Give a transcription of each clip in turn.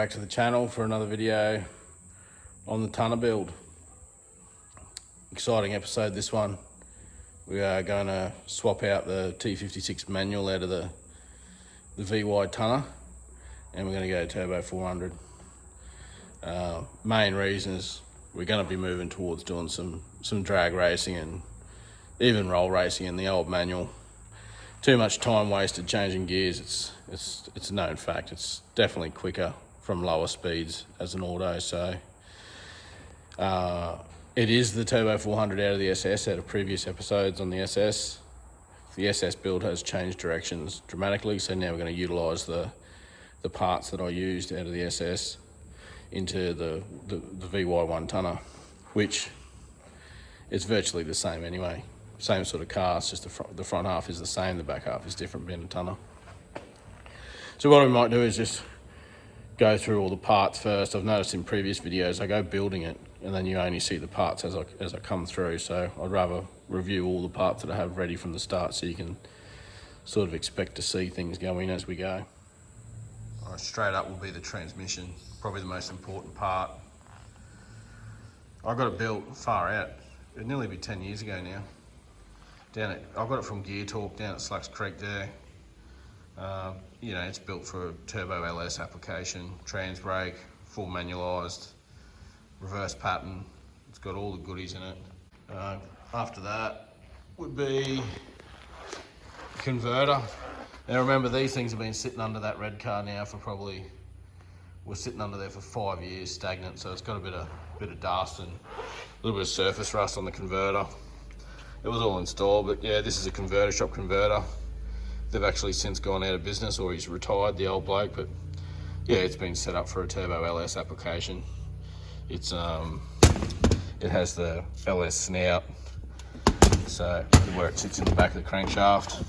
back to the channel for another video on the tonner build. Exciting episode this one. We are going to swap out the T56 manual out of the VY tonner, and we're going to go Turbo 400. Main reason is we're going to be moving towards doing some drag racing and even roll racing in the old manual. Too much time wasted changing gears. It's a known fact. It's definitely quicker from lower speeds as an auto. So it is the Turbo 400 out of the SS out of previous episodes on the SS. The SS build has changed directions dramatically, so now we're going to utilise the parts that I used out of the SS into the VY1 tonner, which is virtually the same anyway. Same sort of car, it's just the front half is the same, the back half is different being a tonner. So what we might do is just go through all the parts first. I've noticed in previous videos I go building it and then you only see the parts as I come through, so I'd rather review all the parts that I have ready from the start so you can sort of expect to see things going as we go. All right, straight up will be the transmission, probably the most important part. I got it built far out, it'd nearly be 10 years ago now. I got it from Gear Talk down at Slucks Creek there. You know, it's built for a turbo LS application, trans brake, full manualised, reverse pattern. It's got all the goodies in it. After that would be converter. Now remember, these things have been sitting under that red car now for we're sitting under there for 5 years stagnant, so it's got a bit of dust and a little bit of surface rust on the converter. It was all installed, but yeah, this is a converter shop converter. They've actually since gone out of business, or he's retired, the old bloke, but yeah, it's been set up for a turbo LS application. It has the LS snout, so where it sits in the back of the crankshaft.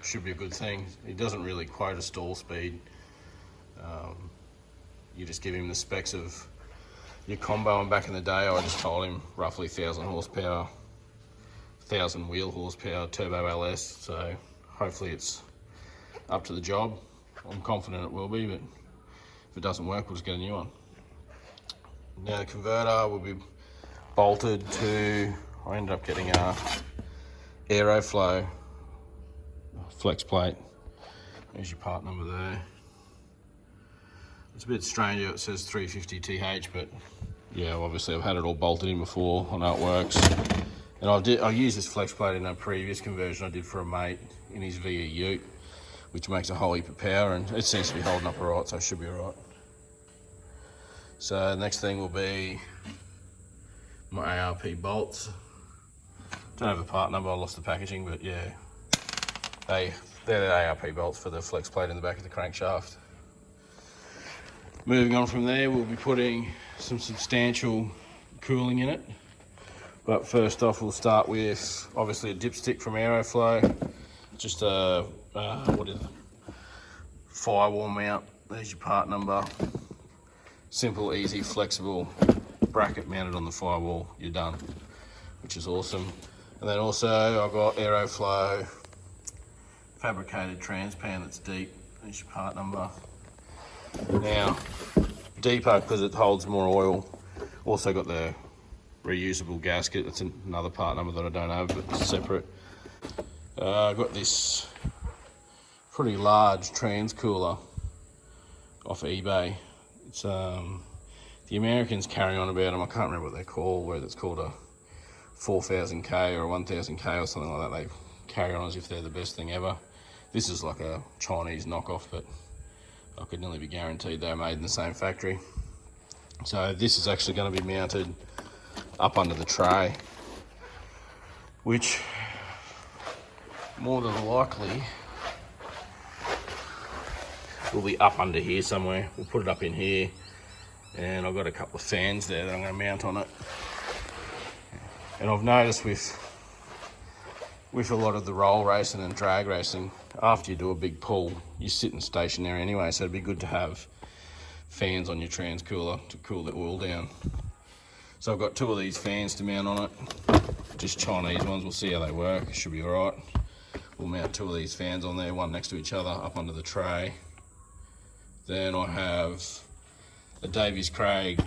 Should be a good thing. It doesn't really quote a stall speed. You just give him the specs of your combo, and back in the day I just told him roughly 1,000 horsepower, 1,000 wheel horsepower, turbo LS, so hopefully it's up to the job. I'm confident it will be, but if it doesn't work, we'll just get a new one. Now the converter will be bolted to, I ended up getting a Aeroflow flex plate. There's your part number there. It's a bit strange, it says 350 TH, but yeah, obviously I've had it all bolted in before, I know it works. And I used this flex plate in a previous conversion I did for a mate in his VE Ute, which makes a whole heap of power, and it seems to be holding up alright, so it should be alright. So the next thing will be my ARP bolts. Don't have a part number, I lost the packaging, but yeah, they're the ARP bolts for the flex plate in the back of the crankshaft. Moving on from there, we'll be putting some substantial cooling in it. But first off, we'll start with obviously a dipstick from Aeroflow. Just a firewall mount. There's your part number. Simple, easy, flexible bracket mounted on the firewall. You're done, which is awesome. And then also I've got Aeroflow fabricated transpan that's deep. There's your part number. Now, deeper because it holds more oil. Also got the reusable gasket. That's another part number that I don't have, but it's separate. I've got this pretty large trans cooler off eBay. It's the Americans carry on about them. I can't remember what they're called, whether it's called a 4000K or a 1000K or something like that. They carry on as if they're the best thing ever. This is like a Chinese knockoff, but I could nearly be guaranteed they're made in the same factory. So this is actually going to be mounted up under the tray, which more than likely will be up under here somewhere. We'll put it up in here, and I've got a couple of fans there that I'm going to mount on it. And I've noticed with a lot of the roll racing and drag racing, after you do a big pull, you're sitting stationary anyway, so it'd be good to have fans on your trans cooler to cool the oil down. So I've got 2 of these fans to mount on it, just Chinese ones. We'll see how they work, should be alright. We'll mount 2 of these fans on there, one next to each other, up under the tray. Then I have a Davies Craig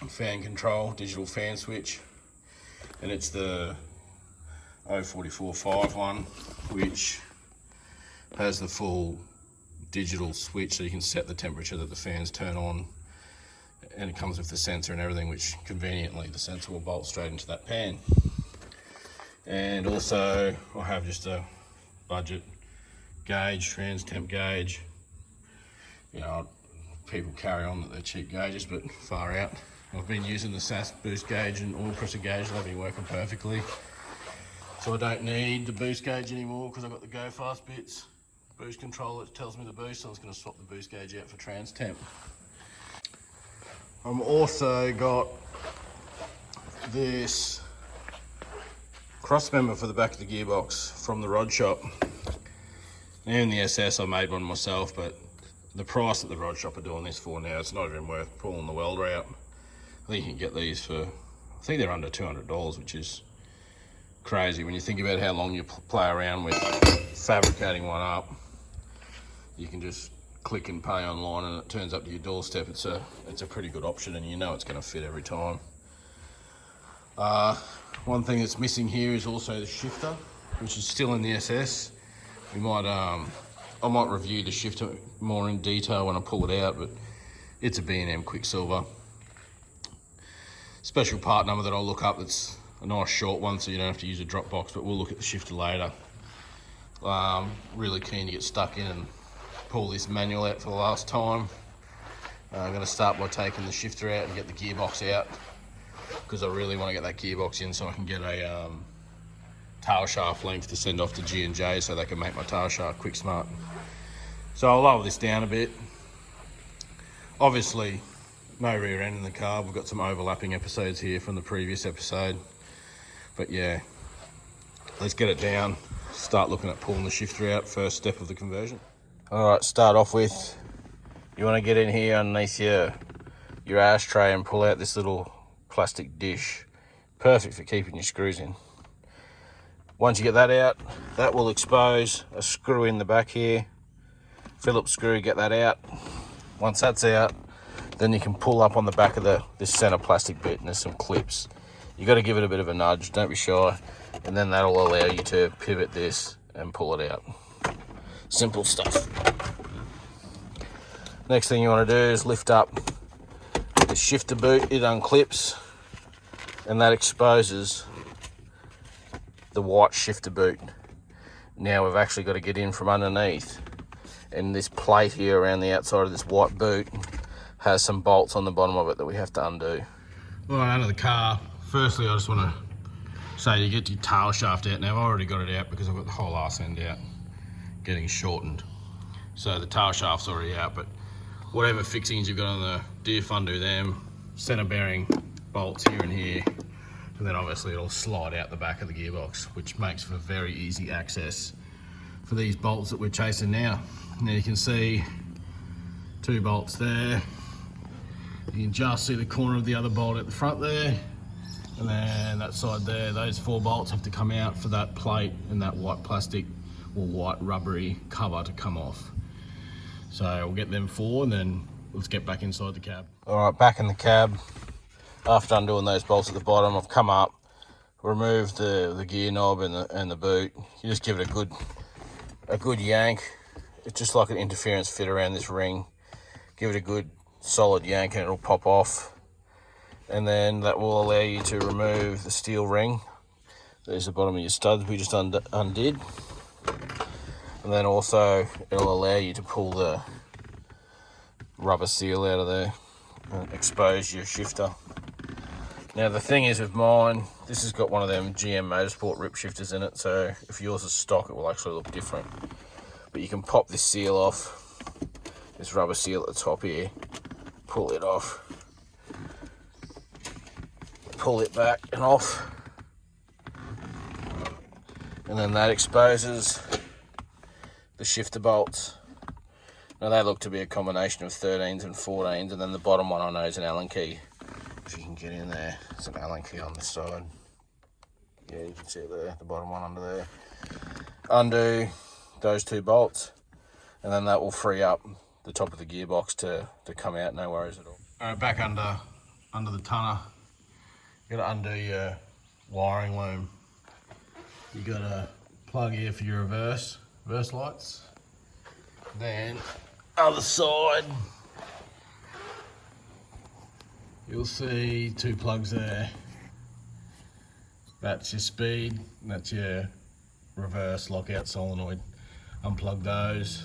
fan control, digital fan switch, and it's the 044.5 one, which has the full digital switch so you can set the temperature that the fans turn on, and it comes with the sensor and everything, which conveniently the sensor will bolt straight into that pan. And also I have just a budget gauge, trans temp gauge. You know, people carry on that they're cheap gauges, but far out. I've been using the SAS boost gauge and oil pressure gauge, they've been working perfectly. So I don't need the boost gauge anymore because I've got the go fast bits. Boost control that tells me the boost, so I'm just going to swap the boost gauge out for trans temp. I've also got this cross member for the back of the gearbox from the Rodshop. Now in the SS I made one myself, but the price that the Rodshop are doing this for now, it's not even worth pulling the welder out. I think you can get these for, I think they're under $200, which is crazy when you think about how long you play around with fabricating one up. You can just click and pay online and it turns up to your doorstep. It's a pretty good option, and you know it's going to fit every time. One thing that's missing here is also the shifter, which is still in the SS. We might I might review the shifter more in detail when I pull it out, but it's a B&M Quicksilver. Special part number that I'll look up, that's a nice short one so you don't have to use a drop box, but we'll look at the shifter later. Really keen to get stuck in and pull this manual out for the last time. I'm going to start by taking the shifter out and get the gearbox out, because I really want to get that gearbox in so I can get a tail shaft length to send off to G&J so they can make my tail shaft quick smart. So I'll lower this down a bit. Obviously no rear end in the car, we've got some overlapping episodes here from the previous episode, but yeah, let's get it down, start looking at pulling the shifter out, first step of the conversion. Alright, start off with, you want to get in here underneath your ashtray and pull out this little plastic dish. Perfect for keeping your screws in. Once you get that out, that will expose a screw in the back here. Phillips screw, get that out. Once that's out, then you can pull up on the back of this center plastic bit, and there's some clips. You got to give it a bit of a nudge, don't be shy, and then that'll allow you to pivot this and pull it out. Simple stuff. Next thing you want to do is lift up the shifter boot. It unclips and that exposes the white shifter boot. Now we've actually got to get in from underneath, and this plate here around the outside of this white boot has some bolts on the bottom of it that we have to undo. Well, out of the car, firstly I just want to say you get your tail shaft out. Now I've already got it out because I've got the whole arse end out, getting shortened. So the tail shaft's already out, but whatever fixings you've got on the diff, undo them, center bearing bolts here and here, and then obviously it'll slide out the back of the gearbox, which makes for very easy access for these bolts that we're chasing now. Now you can see 2 bolts there. You can just see the corner of the other bolt at the front there, and then that side there, those 4 bolts have to come out for that plate and that white plastic or white rubbery cover to come off. So we'll get them 4 and then let's get back inside the cab. All right, back in the cab. After undoing those bolts at the bottom, I've come up, removed the gear knob and the boot. You just give it a good yank. It's just like an interference fit around this ring. Give it a good solid yank and it'll pop off. And then that will allow you to remove the steel ring. There's the bottom of your studs we just undid. And then also it'll allow you to pull the rubber seal out of there and expose your shifter. Now the thing is with mine, this has got one of them GM Motorsport rip shifters in it, so if yours is stock it will actually look different. But you can pop this seal off, this rubber seal at the top here, pull it off, pull it back and off, and then that exposes the shifter bolts. Now they look to be a combination of 13s and 14s, and then the bottom one I know is an Allen key. If you can get in there, it's an Allen key on this side. Yeah, you can see it there, the bottom one under there. Undo those 2 bolts, and then that will free up the top of the gearbox to come out, no worries at all. All right, back under the tonner. You gotta undo your wiring loom. You gotta plug here for your reverse lights. Then other side, you'll see 2 plugs there. That's your speed, that's your reverse lockout solenoid. Unplug those.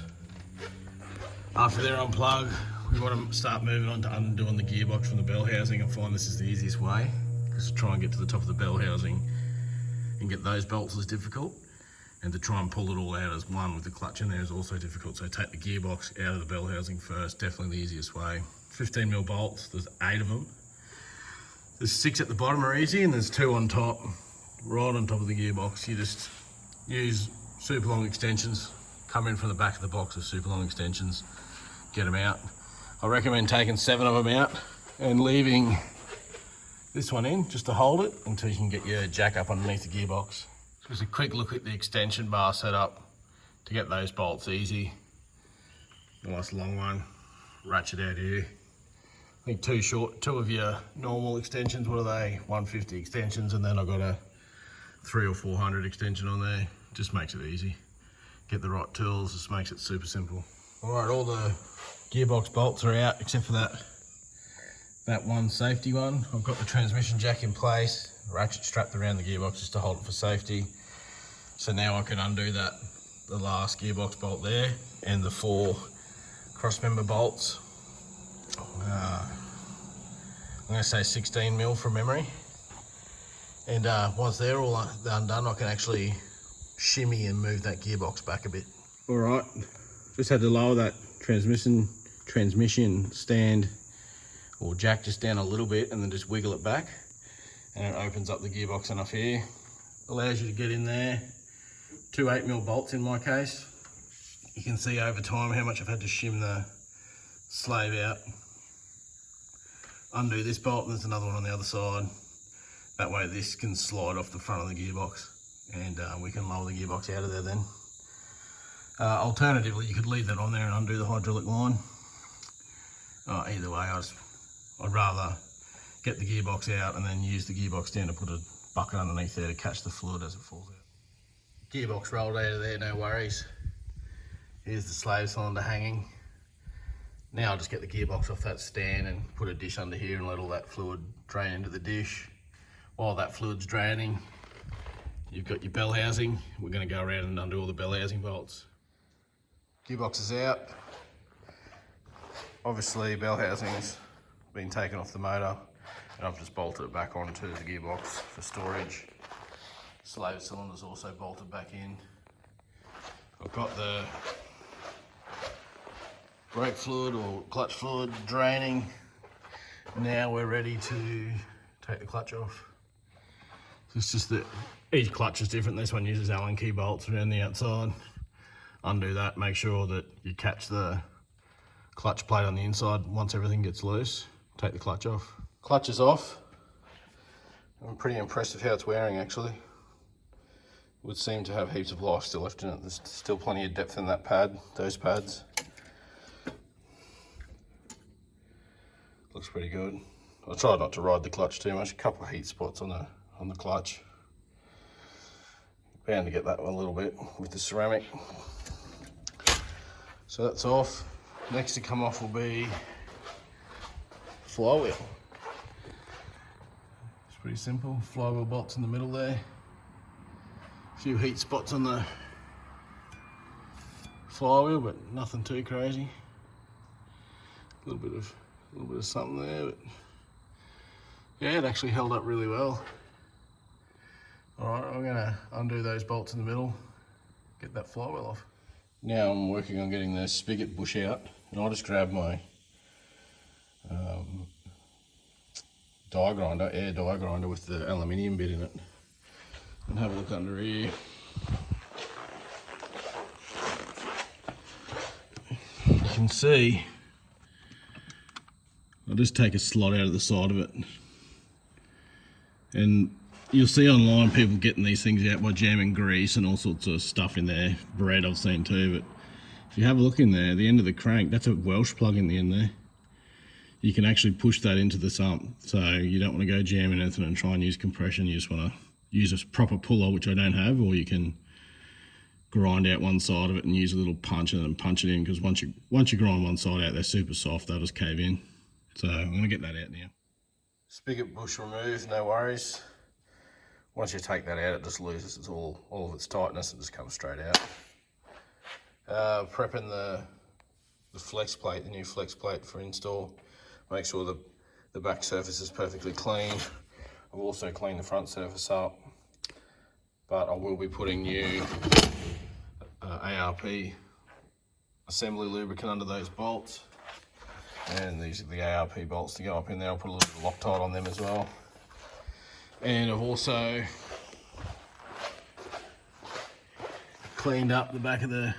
After they're unplugged, we want to start moving on to undoing the gearbox from the bell housing. I find this is the easiest way, because to try and get to the top of the bell housing and get those bolts is difficult, and to try and pull it all out as one with the clutch in there is also difficult. So take the gearbox out of the bell housing first, definitely the easiest way. 15mm bolts, there's 8 of them. There's 6 at the bottom are easy, and there's 2 on top, right on top of the gearbox. You just use super long extensions, come in from the back of the box with super long extensions, get them out. I recommend taking 7 of them out and leaving this one in just to hold it until you can get your jack up underneath the gearbox. Just a quick look at the extension bar setup to get those bolts easy. Nice long one, ratchet out here. I think 2 of your normal extensions, what are they? 150 extensions, and then I've got a 300 or 400 extension on there. Just makes it easy. Get the right tools, just makes it super simple. All right, all the gearbox bolts are out except for that one safety one. I've got the transmission jack in place, ratchet strapped around the gearbox just to hold it for safety. So now I can undo the last gearbox bolt there, and the 4 crossmember bolts. I'm going to say 16mm from memory. And once they're all undone, I can actually shimmy and move that gearbox back a bit. All right, just had to lower that transmission stand or jack just down a little bit, and then just wiggle it back, and it opens up the gearbox enough here. Allows you to get in there. 2 8mm bolts in my case. You can see over time how much I've had to shim the slave out. Undo this bolt, and there's another one on the other side. That way this can slide off the front of the gearbox, and we can lower the gearbox out of there then. Alternatively, you could leave that on there and undo the hydraulic line. Either way, I'd rather get the gearbox out and then use the gearbox stand to put a bucket underneath there to catch the fluid as it falls out. Gearbox rolled out of there, no worries. Here's the slave cylinder hanging. Now I'll just get the gearbox off that stand and put a dish under here and let all that fluid drain into the dish. While that fluid's draining, you've got your bell housing. We're going to go around and undo all the bell housing bolts. Gearbox is out. Obviously bell housing's been taken off the motor, and I've just bolted it back onto the gearbox for storage. Slave cylinder's also bolted back in. I've got the brake fluid or clutch fluid draining. Now we're ready to take the clutch off. It's just that each clutch is different. This one uses Allen key bolts around the outside. Undo that, make sure that you catch the clutch plate on the inside. Once everything gets loose, take the clutch off. Clutch is off. I'm pretty impressed with how it's wearing actually. Would seem to have heaps of life still left in it. There's still plenty of depth in that pad, those pads. Looks pretty good. I tried not to ride the clutch too much. A couple of heat spots on the clutch. Bound to get that one a little bit with the ceramic. So that's off. Next to come off will be flywheel. It's pretty simple. Flywheel bolts in the middle there. A few heat spots on the flywheel, but nothing too crazy. A little bit of something there, but yeah, it actually held up really well. All right, I'm gonna undo those bolts in the middle, get that flywheel off. Now I'm working on getting the spigot bush out, and I'll just grab my air die grinder with the aluminium bit in it, and have a look under here. You can see, I'll just take a slot out of the side of it, and you'll see online people getting these things out by jamming grease and all sorts of stuff in there. Bread I've seen too, but If you have a look in there, the end of the crank, that's a Welsh plug in the end there. You can actually push that into the sump. So you don't want to go jamming anything and try and use compression. You just want to use a proper puller, which I don't have, or you can grind out one side of it and use a little punch and then punch it in, because once you grind one side out, they're super soft, they'll just cave in. So I'm going to get that out now. Spigot bush removed, no worries. Once you take that out, it just loses all of its tightness and just comes straight out. Prepping the flex plate, the new flex plate for install. Make sure the back surface is perfectly clean. I've also cleaned the front surface up, but I will be putting new ARP assembly lubricant under those bolts, and these are the ARP bolts to go up in there. I'll put a little bit of Loctite on them as well. And I've also cleaned up the back of the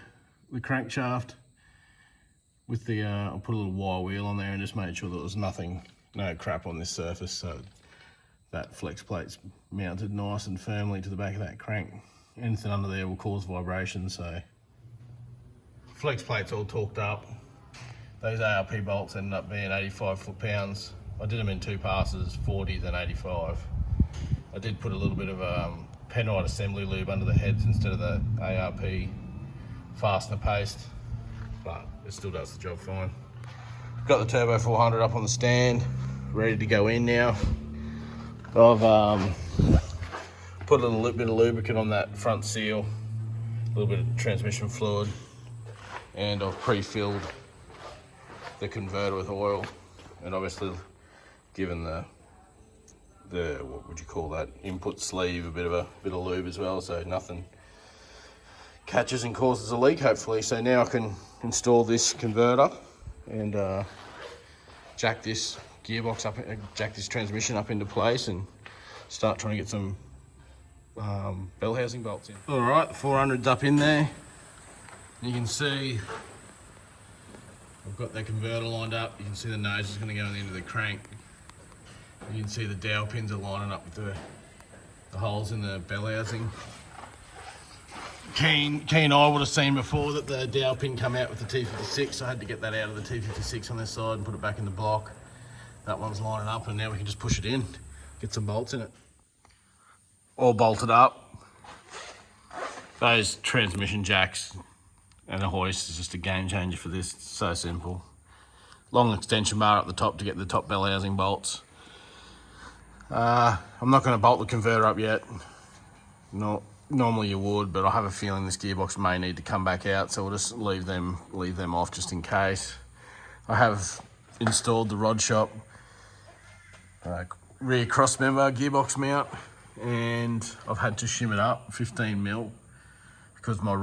crankshaft with the I'll put a little wire wheel on there and just made sure there was no crap on this surface, so that flex plate's mounted nice and firmly to the back of that crank. Anything under there will cause vibration, so flex plate's all torqued up. Those ARP bolts ended up being 85 foot-pounds. I did them in 2 passes, 40 then 85. I did put a little bit of penite assembly lube under the heads instead of the ARP fastener paste, but it still does the job fine. Got the Turbo 400 up on the stand, ready to go in now. I've put a little bit of lubricant on that front seal, a little bit of transmission fluid, and I've pre-filled the converter with oil, and obviously given the what would you call that, input sleeve, a bit of lube as well, so nothing catches and causes a leak hopefully. So now I can install this converter and jack this gearbox up, jack this transmission up into place and start trying to get some bell housing bolts in. All right, the 400's up in there. You can see I've got the converter lined up. You can see the nose is going to go in the end of the crank. You can see the dowel pins are lining up with the holes in the bell housing. Keen eye would have seen before that the dowel pin come out with the T56, so I had to get that out of the T56 on this side and put it back in the block. That one's lining up, and now we can just push it in, get some bolts in it. All bolted up. Those transmission jacks and a hoist is just a game changer for this. It's so simple. Long extension bar up the top to get the top bell housing bolts. I'm not going to bolt the converter up yet. Normally you would, but I have a feeling this gearbox may need to come back out, so we'll just leave them off just in case. I have installed the Rodshop rear crossmember gearbox mount, and I've had to shim it up 15 mil because my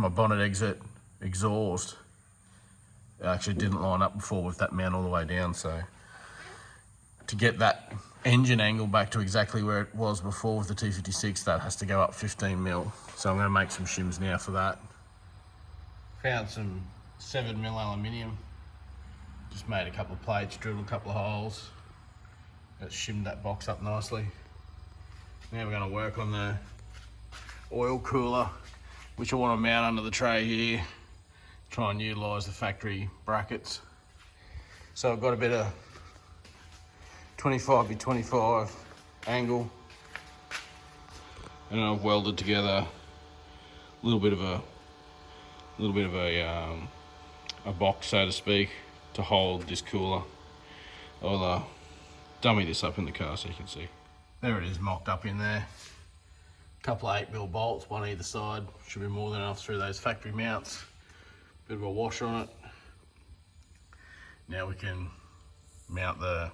bonnet exit exhaust actually didn't line up before with that mount all the way down. So to get that engine angle back to exactly where it was before with the T56, that has to go up 15 mil. So I'm going to make some shims now for that. Found some 7 mil aluminium. Just made a couple of plates, drilled a couple of holes. That shimmed that box up nicely. Now we're going to work on the oil cooler, which I want to mount under the tray here. Try and utilise the factory brackets. So I've got a bit of 25 by 25 angle, and I've welded together a little bit of a box, so to speak, to hold this cooler. I'll dummy this up in the car so you can see. There it is, mocked up in there. A couple of 8mm bolts, one either side. Should be more than enough through those factory mounts. Bit of a washer on it. Now we can mount the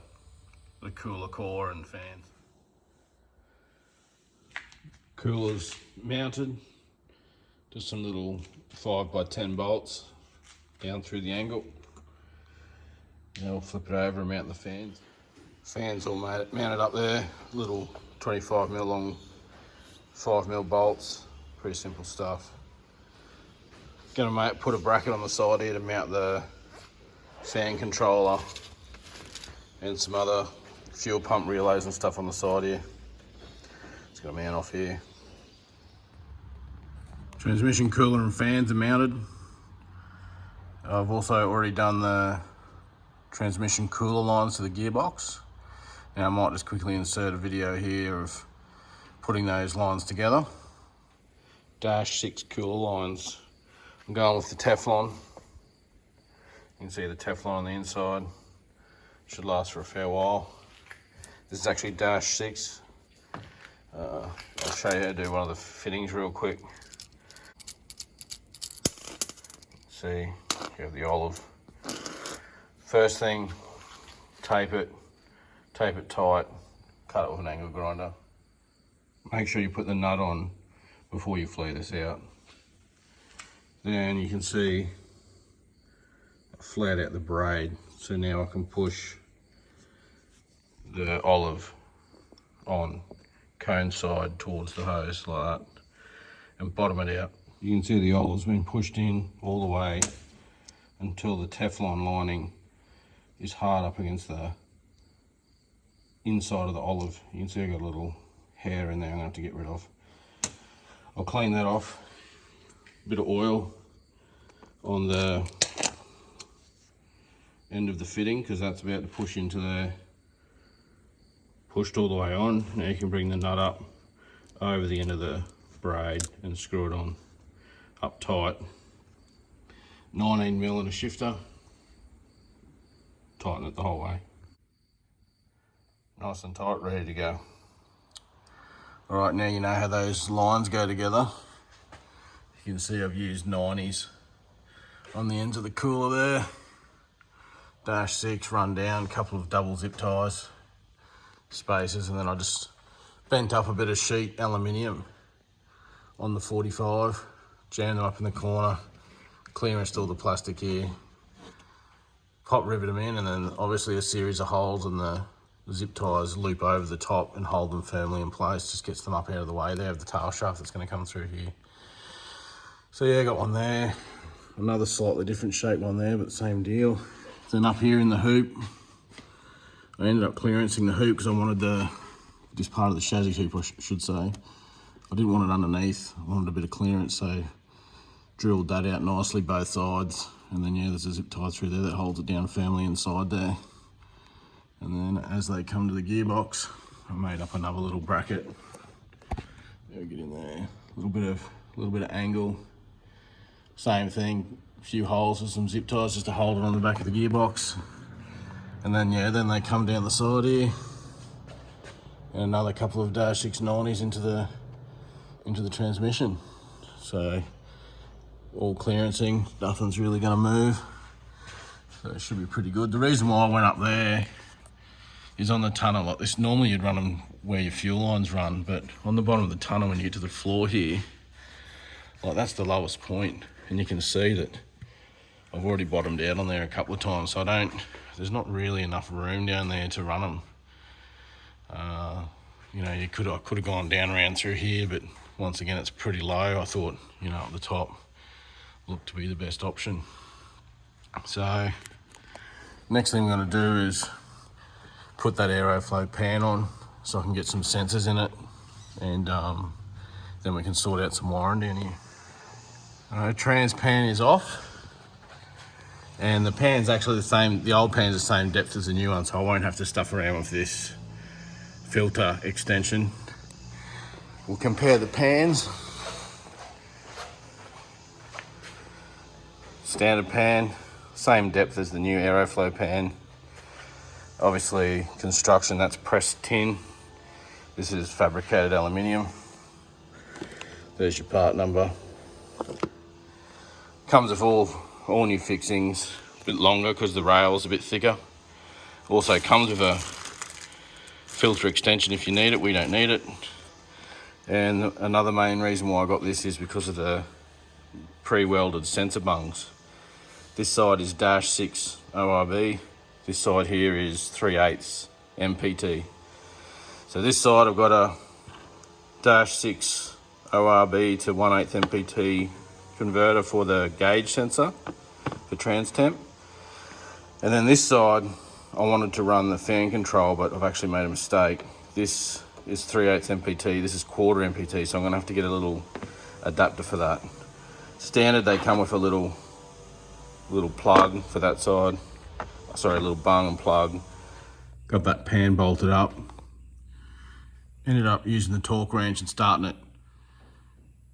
cooler core and fans. Cooler's mounted. Just some little 5 by 10 bolts down through the angle. Now we'll flip it over and mount the fans. Fans all mounted up there. Little 25mm long 5mm bolts. Pretty simple stuff. Gonna put a bracket on the side here to mount the fan controller and some other fuel pump relays and stuff on the side here. It's got a mount off here. Transmission cooler and fans are mounted. I've also already done the transmission cooler lines to the gearbox. Now I might just quickly insert a video here of putting those lines together. Dash 6 cooler lines. I'm going with the Teflon. You can see the Teflon on the inside. Should last for a fair while. This is actually Dash 6. I'll show you how to do one of the fittings real quick. See, you have the olive. First thing, tape it tight, cut it with an angle grinder. Make sure you put the nut on before you flea this out. Then you can see I flat out the braid, so now I can push the olive on cone side towards the hose like that and bottom it out. You can see the olive's been pushed in all the way until the Teflon lining is hard up against the inside of the olive. You can see I've got a little hair in there I'm going to have to get rid of. I'll clean that off. A bit of oil on the end of the fitting because that's about to push into there. Pushed all the way on. Now you can bring the nut up over the end of the braid and screw it on up tight. 19mm and a shifter. Tighten it the whole way. Nice and tight, ready to go. Alright, now you know how those lines go together. You can see I've used 90s on the ends of the cooler there. Dash 6 run down, a couple of double zip ties, spacers, and then I just bent up a bit of sheet aluminium on the 45, jammed them up in the corner, clearanced all the plastic here, pop rivet them in, and then obviously a series of holes and the zip ties loop over the top and hold them firmly in place, just gets them up out of the way. They have the tail shaft that's going to come through here. So yeah, got one there, another slightly different shape one there, but the same deal. Then up here in the hoop, I ended up clearancing the hoop because I wanted this part of the chassis hoop, I should say. I didn't want it underneath, I wanted a bit of clearance, so drilled that out nicely both sides, and then yeah, there's a zip tie through there that holds it down firmly inside there. And then as they come to the gearbox, I made up another little bracket. There, get in there, a little bit of angle. Same thing, a few holes with some zip ties just to hold it on the back of the gearbox. And then yeah, then they come down the side here, and another couple of Dash 6 90s into the transmission. So all clearancing, nothing's really going to move. So it should be pretty good. The reason why I went up there is on the tunnel like this. Normally you'd run them where your fuel lines run, but on the bottom of the tunnel when you get to the floor here, like that's the lowest point, and you can see that I've already bottomed out on there a couple of times, so there's not really enough room down there to run them. You know, I could have gone down around through here, but once again it's pretty low. I thought, you know, at the top looked to be the best option. So next thing I'm going to do is put that Aeroflow pan on so I can get some sensors in it, and then we can sort out some wiring down here. Trans pan is off, and the pan's actually the same, the old pan's the same depth as the new one, so I won't have to stuff around with this filter extension. We'll compare the pans. Standard pan, same depth as the new Aeroflow pan. Obviously construction, that's pressed tin. This is fabricated aluminium. There's your part number. Comes with all new fixings, a bit longer because the rail's a bit thicker. Also comes with a filter extension if you need it. We don't need it. And another main reason why I got this is because of the pre-welded sensor bungs. This side is Dash 6 ORB. This side here is 3/8 MPT. So this side I've got a Dash 6 ORB to 1/8 MPT converter for the gauge sensor for trans temp. And then this side I wanted to run the fan control, but I've actually made a mistake. This is 3/8 MPT, this is 1/4 MPT, so I'm gonna have to get a little adapter for that. Standard, they come with a little little plug for that side. Sorry, a little bung and plug. Got that pan bolted up. Ended up using the torque wrench and starting it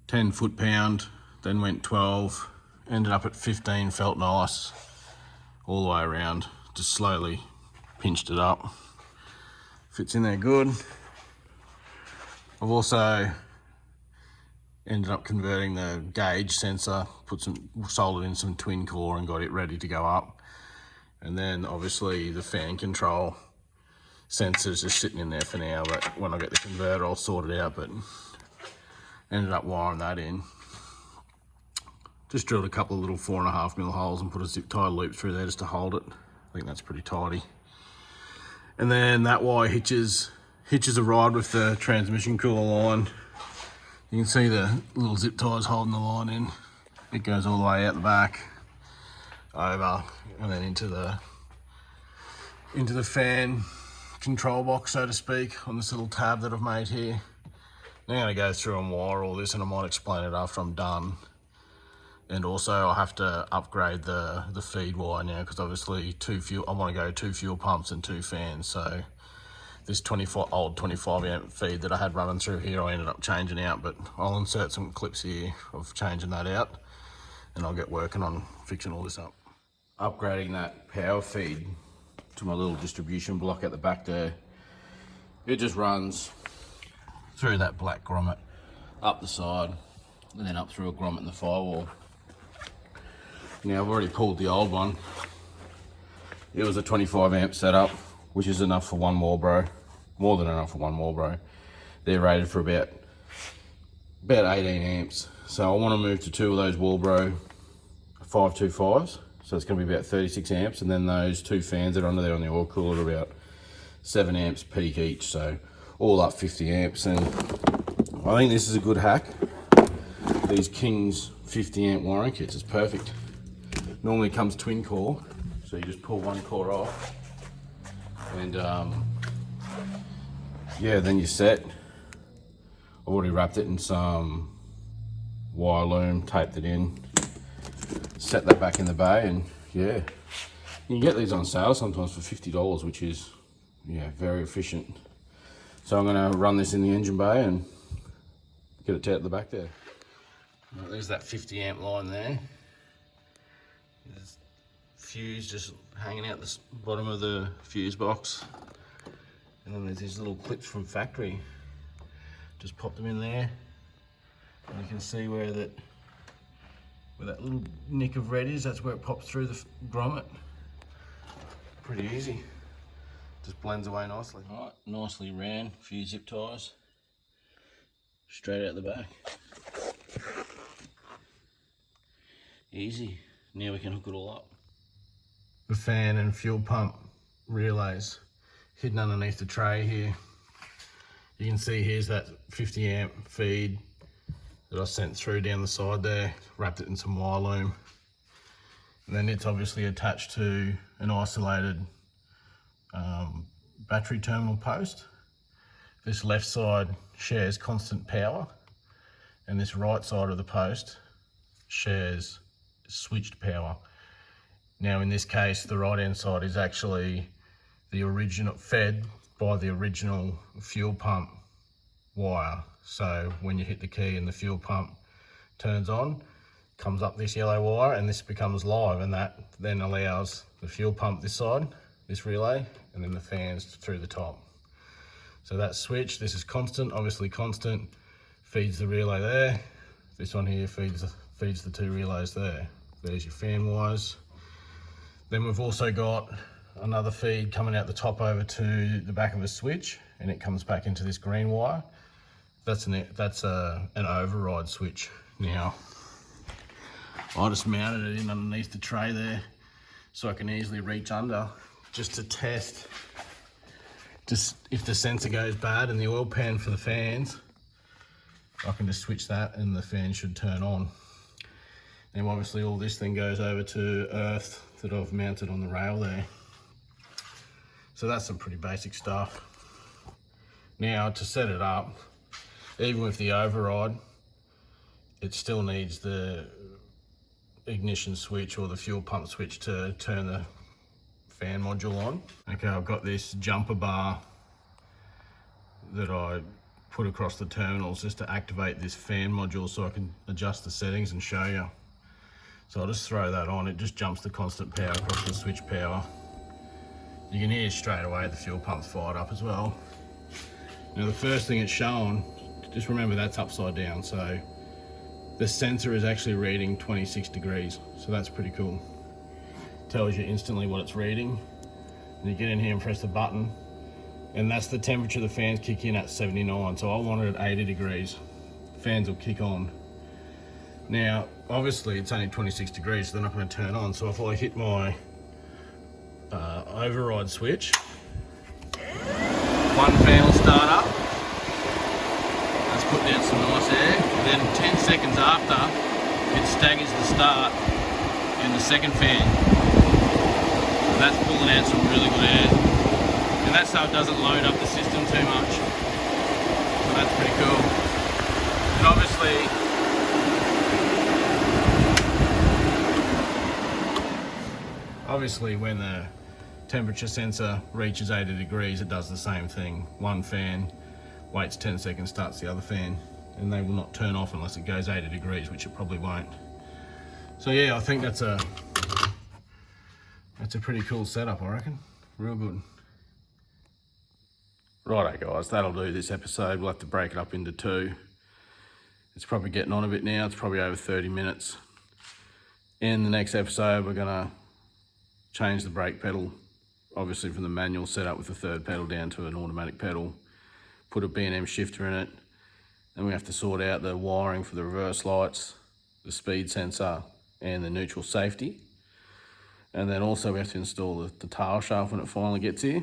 10 foot-pound, then went 12, ended up at 15, felt nice all the way around. Just slowly pinched it up. Fits in there good. I've also ended up converting the gauge sensor, soldered in some twin core and got it ready to go up. And then obviously the fan control sensor's just sitting in there for now, but when I get the converter I'll sort it out, but ended up wiring that in. Just drilled a couple of little 4.5mm holes and put a zip tie loop through there just to hold it. I think that's pretty tidy. And then that wire hitches a rod with the transmission cooler line. You can see the little zip ties holding the line in. It goes all the way out the back, over, and then into the fan control box, so to speak, on this little tab that I've made here. Now I'm going to go through and wire all this, and I might explain it after I'm done. And also I'll have to upgrade the feed wire now, because obviously I want to go 2 fuel pumps and 2 fans. So this old 25 amp feed that I had running through here, I ended up changing out, but I'll insert some clips here of changing that out, and I'll get working on fixing all this up. Upgrading that power feed to my little distribution block at the back there. It just runs through that black grommet, up the side, and then up through a grommet in the firewall. Now I've already pulled the old one. It was a 25 amp setup, which is enough for one Marlboro, more than enough for one Marlboro. They're rated for about 18 amps. So I want to move to 2 of those Marlboro 525s. So it's going to be about 36 amps, and then those 2 fans that are under there on the oil cooler are about 7 amps peak each. So all up 50 amps, and I think this is a good hack. These King's 50 amp wiring kits, it's perfect. Normally comes twin core, so you just pull one core off, and yeah, then you're set. I've already wrapped it in some wire loom, taped it in, set that back in the bay, and yeah, you can get these on sale sometimes for $50, which is, yeah, very efficient. So I'm going to run this in the engine bay and get it out the back there. Right, there's that 50 amp line there. There's fuse just hanging out the bottom of the fuse box, and then there's these little clips from factory. Just pop them in there, and you can see where that little nick of red is. That's where it pops through the grommet. Pretty easy. Just blends away nicely. All right, nicely ran, a few zip ties, straight out the back. Easy. Now we can hook it all up. The fan and fuel pump relays hidden underneath the tray here. You can see here's that 50 amp feed that I sent through down the side there, wrapped it in some wire loom. And then it's obviously attached to an isolated battery terminal post. This left side shares constant power, and this right side of the post shares switched power. Now in this case, the right hand side is actually the original, fed by the original fuel pump wire. So when you hit the key and the fuel pump turns on, comes up this yellow wire, and this becomes live, and that then allows the fuel pump this side, this relay, and then the fans through the top. So that switch, this is constant, obviously constant, feeds the relay there. This one here feeds the 2 relays there. There's your fan wires. Then we've also got another feed coming out the top over to the back of a switch, and it comes back into this green wire. That's an override switch. Now, I just mounted it in underneath the tray there so I can easily reach under, just to test, just if the sensor goes bad in the oil pan for the fans, I can just switch that and the fan should turn on. And obviously all this thing goes over to earth that I've mounted on the rail there. So that's some pretty basic stuff. Now to set it up, even with the override, it still needs the ignition switch or the fuel pump switch to turn the fan module on. Okay, I've got this jumper bar that I put across the terminals just to activate this fan module so I can adjust the settings and show you. So I'll just throw that on. It just jumps the constant power across the switch power. You can hear straight away the fuel pump's fired up as well. Now the first thing it's showing, just remember that's upside down, so the sensor is actually reading 26 degrees, so that's pretty cool. Tells you instantly what it's reading. And you get in here and press the button, and that's the temperature the fans kick in at 79, so I want it at 80 degrees. Fans will kick on. Now, obviously it's only 26 degrees, so they're not going to turn on, so if I hit my override switch, one fan will start up. Let's put down some nice air. Then 10 seconds after, it staggers the start in the second fan. So that's pulling out some really good air. And that's so it doesn't load up the system too much. So that's pretty cool. And obviously when the temperature sensor reaches 80 degrees, it does the same thing. One fan waits 10 seconds, starts the other fan, and they will not turn off unless it goes 80 degrees, which it probably won't. So yeah, I think that's a pretty cool setup, I reckon. Real good. Righto guys, that'll do this episode. We'll have to break it up into two. It's probably getting on a bit now. It's probably over 30 minutes. In the next episode, we're gonna change the brake pedal, obviously from the manual setup with the third pedal down to an automatic pedal, put a B&M shifter in it, then we have to sort out the wiring for the reverse lights, the speed sensor and the neutral safety, and then also we have to install the tail shaft when it finally gets here,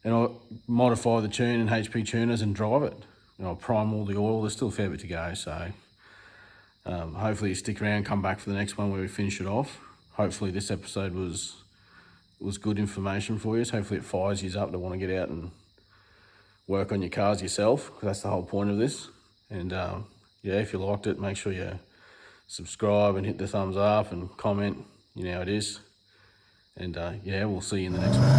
and I'll modify the tune in HP tuners and drive it. And I'll prime all the oil. There's still a fair bit to go, so hopefully you stick around, come back for the next one where we finish it off. Hopefully this episode was good information for you. Hopefully it fires you up to want to get out and work on your cars yourself, because that's the whole point of this. And yeah, if you liked it, make sure you subscribe and hit the thumbs up and comment. You know how it is. And yeah, we'll see you in the next one.